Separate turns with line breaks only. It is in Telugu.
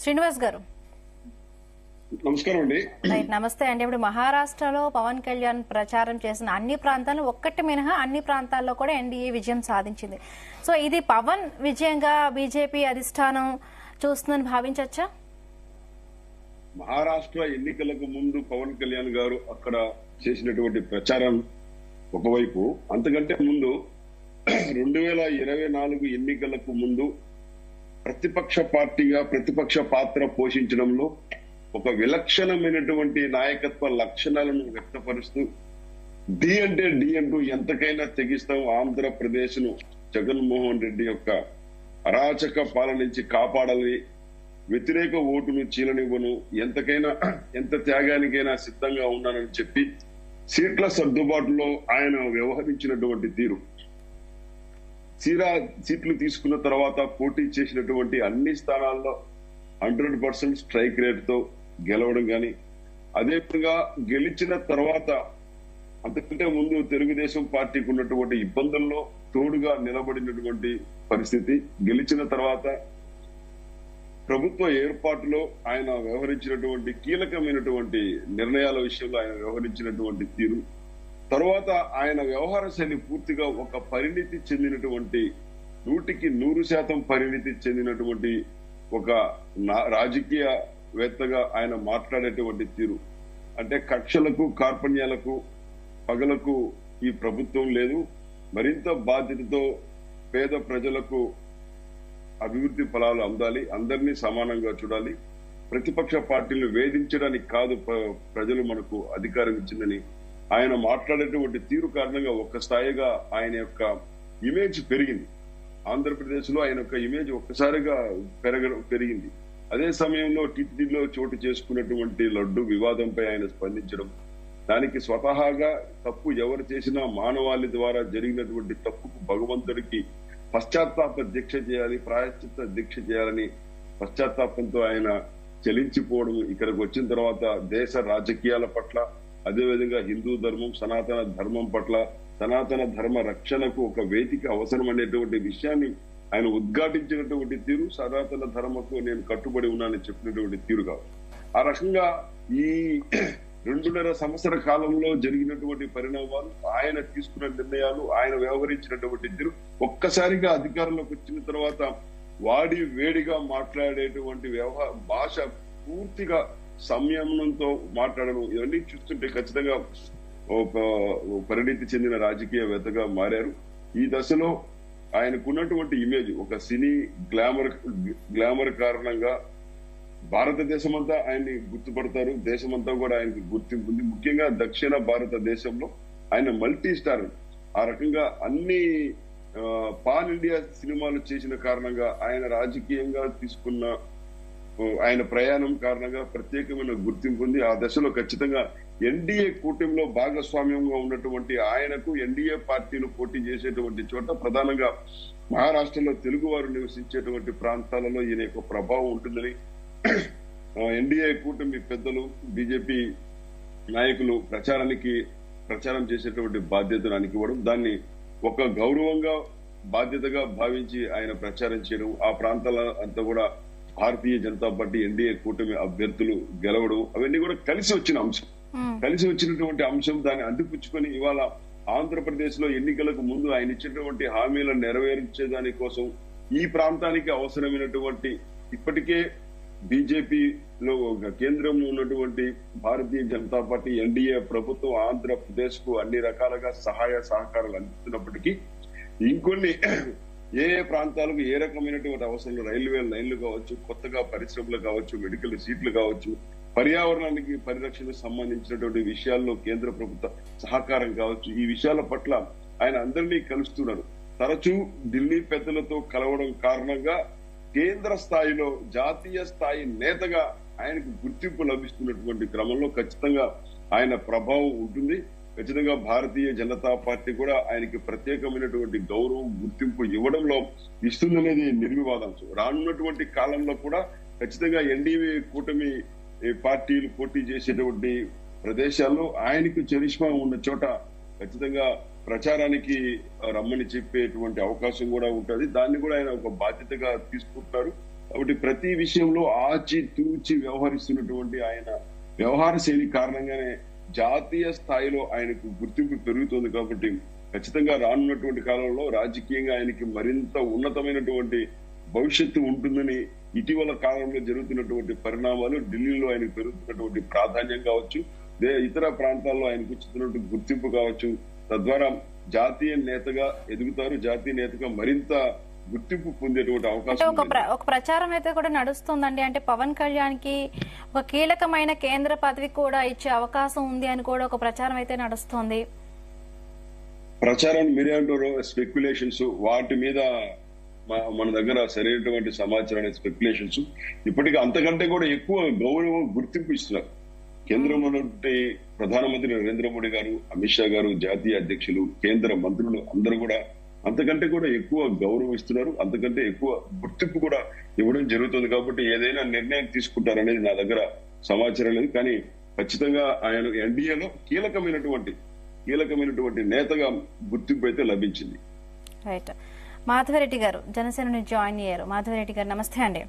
శ్రీనివాస్ గారు
నమస్కారం అండి.
నమస్తే అండి. ఇప్పుడు మహారాష్ట్రలో పవన్ కళ్యాణ్ ప్రచారం చేసిన అన్ని ప్రాంతాల్లో ఒక్కటి మినహా అన్ని ప్రాంతాల్లో కూడా ఎన్డీఏ విజయం సాధించింది. సో ఇది పవన్ విజయంగా బీజేపీ అధిష్టానం చూస్తుందని భావించవచ్చా?
మహారాష్ట్ర ఎన్నికలకు ముందు పవన్ కళ్యాణ్ గారు అక్కడ చేసినటువంటి ప్రచారం ఒకవైపు, అంతకంటే ముందు 2024 ఎన్నికలకు ముందు ప్రతిపక్ష పార్టీగా ప్రతిపక్ష పాత్ర పోషించడంలో ఒక విలక్షణమైనటువంటి నాయకత్వ లక్షణాలను వ్యక్తపరుస్తూ డి అంటే డి అంటూ ఎంతకైనా తెగిస్తాం, ఆంధ్రప్రదేశ్ ను జగన్మోహన్ రెడ్డి యొక్క అరాచక పాలన నుంచి కాపాడాలని, వ్యతిరేక ఓటును చీలనివ్వను, ఎంత త్యాగానికైనా సిద్ధంగా ఉన్నానని చెప్పి సీట్ల సర్దుబాటులో ఆయన వ్యవహరించినటువంటి తీరు, సీట్లు తీసుకున్న తర్వాత పోటీ చేసినటువంటి అన్ని స్థానాల్లో 100% స్ట్రైక్ రేట్ తో గెలవడం గాని, అదేవిధంగా గెలిచిన తర్వాత అంతకంటే ముందు తెలుగుదేశం పార్టీకి ఉన్నటువంటి ఇబ్బందుల్లో తోడుగా నిలబడినటువంటి పరిస్థితి, గెలిచిన తర్వాత ప్రభుత్వ ఏర్పాటులో ఆయన వ్యవహరించినటువంటి కీలకమైనటువంటి నిర్ణయాల విషయంలో ఆయన వ్యవహరించినటువంటి తీరు, తర్వాత ఆయన వ్యవహార శైలి పూర్తిగా ఒక పరిణితి చెందినటువంటి 100% పరిణితి చెందినటువంటి ఒక రాజకీయవేత్తగా ఆయన మాట్లాడేటువంటి తీరు, అంటే కక్షలకు కార్పణ్యాలకు పగలకు ఈ ప్రభుత్వం లేదు, మరింత బాధ్యతతో పేద ప్రజలకు అభివృద్ధి ఫలాలు అందాలి, అందరినీ సమానంగా చూడాలి, ప్రతిపక్ష పార్టీలను వేధించడానికి కాదు ప్రజలు మనకు అధికారం ఇచ్చిందని ఆయన మాట్లాడేటువంటి తీరు కారణంగా ఒక్క స్థాయిగా ఆయన యొక్క ఇమేజ్ పెరిగింది. ఆంధ్రప్రదేశ్ లో ఆయన యొక్క ఇమేజ్ ఒక్కసారిగా పెరిగింది. అదే సమయంలో టిటిడిలో చోటు చేసుకున్నటువంటి లడ్డు వివాదంపై ఆయన స్పందించడం, దానికి స్వతహాగా తప్పు ఎవరు చేసినా మానవాళి ద్వారా జరిగినటువంటి తప్పుకు భగవంతుడికి పశ్చాత్తాప దీక్ష చేయాలి, ప్రాయశ్చిత్త దీక్ష చేయాలని పశ్చాత్తాపంతో ఆయన చలించిపోవడం, ఇక్కడికి వచ్చిన తర్వాత దేశ రాజకీయాల పట్ల, అదేవిధంగా హిందూ ధర్మం సనాతన ధర్మం పట్ల, సనాతన ధర్మ రక్షణకు ఒక వేదిక అవసరం అనేటువంటి విషయాన్ని ఆయన ఉద్ఘాటించినటువంటి తీరు, సనాతన ధర్మకు నేను కట్టుబడి ఉన్నానని చెప్పినటువంటి తీరు కాదు. ఆ రకంగా ఈ 2.5 సంవత్సర కాలంలో జరిగినటువంటి పరిణామాలు, ఆయన తీసుకున్న నిర్ణయాలు, ఆయన వ్యవహరించినటువంటి తీరు, ఒక్కసారిగా అధికారంలోకి వచ్చిన తర్వాత వాడి వేడిగా మాట్లాడేటువంటి భాష పూర్తిగా సంయమనంతో మాట్లాడడం, ఇవన్నీ చూస్తుంటే ఖచ్చితంగా ఒక పరిణితి చెందిన రాజకీయవేత్తగా మారారు. ఈ దశలో ఆయనకున్నటువంటి ఇమేజ్ ఒక సినీ గ్లామర్ కారణంగా భారతదేశం అంతా ఆయన్ని గుర్తుపడతారు, దేశమంతా కూడా ఆయనకి గుర్తింపు ఉంది. ముఖ్యంగా దక్షిణ భారతదేశంలో ఆయన మల్టీ స్టార్, ఆ రకంగా అన్ని పాన్ ఇండియా సినిమాలు చేసిన కారణంగా ఆయన రాజకీయంగా తీసుకున్న ఆయన ప్రయాణం కారణంగా ప్రత్యేకమైన గుర్తింపు ఉంది. ఆ దశలో ఖచ్చితంగా ఎన్డీఏ కూటమిలో భాగస్వామ్యంగా ఉన్నటువంటి ఆయనకు ఎన్డీఏ పార్టీలు పోటీ చేసేటువంటి చోట, ప్రధానంగా మహారాష్ట్రలో తెలుగు వారు నివసించేటువంటి ప్రాంతాలలో ఈయన యొక్క ప్రభావం ఉంటుందని ఎన్డీఏ కూటమి పెద్దలు, బీజేపీ నాయకులు ప్రచారం చేసేటువంటి బాధ్యతను అణికివ్వడం, దాన్ని ఒక గౌరవంగా బాధ్యతగా భావించి ఆయన ప్రచారం చేయడం, ఆ ప్రాంతాల అంతా కూడా భారతీయ జనతా పార్టీ ఎన్డీఏ కూటమి అభ్యర్థులు గెలవడం, అవన్నీ కూడా కలిసి వచ్చినటువంటి అంశం. దాన్ని అందిపుచ్చుకొని ఇవాళ ఆంధ్రప్రదేశ్ లో ఎన్నికలకు ముందు ఆయన ఇచ్చినటువంటి హామీలను నెరవేర్చేదాని కోసం ఈ ప్రాంతానికి అవసరమైనటువంటి, ఇప్పటికే బీజేపీలో కేంద్రంలో ఉన్నటువంటి భారతీయ జనతా పార్టీ ఎన్డీఏ ప్రభుత్వం ఆంధ్రప్రదేశ్ కు అన్ని రకాలుగా సహాయ సహకారాలు అందిస్తున్నప్పటికీ ఇంకొన్ని ఏ ప్రాంతాలకు ఏ రకమైనటువంటి అవసరాలు, రైల్వే లైన్లు కావచ్చు, కొత్తగా పరిశ్రమలు కావచ్చు, మెడికల్ సీట్లు కావచ్చు, పర్యావరణానికి పరిరక్షణకు సంబంధించినటువంటి విషయాల్లో కేంద్ర ప్రభుత్వ సహకారం కావచ్చు, ఈ విషయాల పట్ల ఆయన అందరినీ కలుస్తున్నారు. తరచూ ఢిల్లీ పెద్దలతో కలవడం కారణంగా కేంద్ర స్థాయిలో జాతీయ స్థాయి నేతగా ఆయనకు గుర్తింపు లభిస్తున్నటువంటి క్రమంలో ఖచ్చితంగా ఆయన ప్రభావం ఉంటుంది. ఖచ్చితంగా భారతీయ జనతా పార్టీ కూడా ఆయనకి ప్రత్యేకమైనటువంటి గౌరవం, గుర్తింపు ఇవ్వడంలో ఇస్తుందనేది నిర్వివాదాంశం. రానున్నటువంటి కాలంలో కూడా ఖచ్చితంగా ఎన్డీఏ కూటమి పార్టీలు పోటీ చేసేటువంటి ప్రదేశాల్లో ఆయనకు చరిష్మా ఉన్న చోట ఖచ్చితంగా ప్రచారానికి రమ్మని చెప్పేటువంటి అవకాశం కూడా ఉంటుంది. దాన్ని కూడా ఆయన ఒక బాధ్యతగా తీసుకుంటారు. కాబట్టి ప్రతి విషయంలో ఆచి తూచి వ్యవహరిస్తున్నటువంటి ఆయన వ్యవహార శైలి కారణంగానే జాతీయ స్థాయిలో ఆయనకు గుర్తింపు పెరుగుతుంది. కాబట్టి ఖచ్చితంగా రానున్నటువంటి కాలంలో రాజకీయంగా ఆయనకి మరింత ఉన్నతమైనటువంటి భవిష్యత్తు ఉంటుందని ఇటీవల కాలంలో జరుగుతున్నటువంటి పరిణామాలు, ఢిల్లీలో ఆయనకు పెరుగుతున్నటువంటి ప్రాధాన్యం కావచ్చు, ఇతర ప్రాంతాల్లో ఆయనకు వచ్చినటువంటి గుర్తింపు కావచ్చు, తద్వారా జాతీయ నేతగా ఎదుగుతారు, జాతీయ నేతగా మరింత గుర్తింపు పొందేటువంటి అవకాశం
ఒక ప్రచారం అయితే కూడా నడుస్తుందండి. అంటే పవన్ కళ్యాణ్ కి ఒక కీలకమైన కేంద్ర పదవి కూడా ఇచ్చే అవకాశం ఉంది అని కూడా ఒక ప్రచారం అయితే నడుస్తుంది.
ప్రచారం మీరే అంటారు, స్పెక్యులేషన్స్, వాటి మీద మన దగ్గర సరైనటువంటి సమాచారం, స్పెక్యులేషన్స్. ఇప్పటికీ అంతకంటే కూడా ఎక్కువ గౌరవం, గుర్తింపు ఇస్తున్నారు. కేంద్రంలో ప్రధానమంత్రి నరేంద్ర మోడీ గారు, అమిత్ షా గారు, జాతీయ అధ్యక్షులు, కేంద్ర మంత్రులు అందరూ కూడా అంతకంటే కూడా ఎక్కువ గౌరవం ఇస్తున్నారు, అంతకంటే ఎక్కువ గుర్తింపు కూడా ఇవ్వడం జరుగుతుంది. కాబట్టి ఏదైనా నిర్ణయం తీసుకుంటారనేది నా దగ్గర సమాచారం లేదు. కానీ ఖచ్చితంగా ఆయన ఎన్డీఏలో కీలకమైనటువంటి నేతగా గుర్తింపు అయితే లభించింది.
రైట్. మాధవరెడ్డి గారు జనసేన నుంచి జాయిన్ అయ్యారు. మాధవరెడ్డి గారు నమస్తే అండి.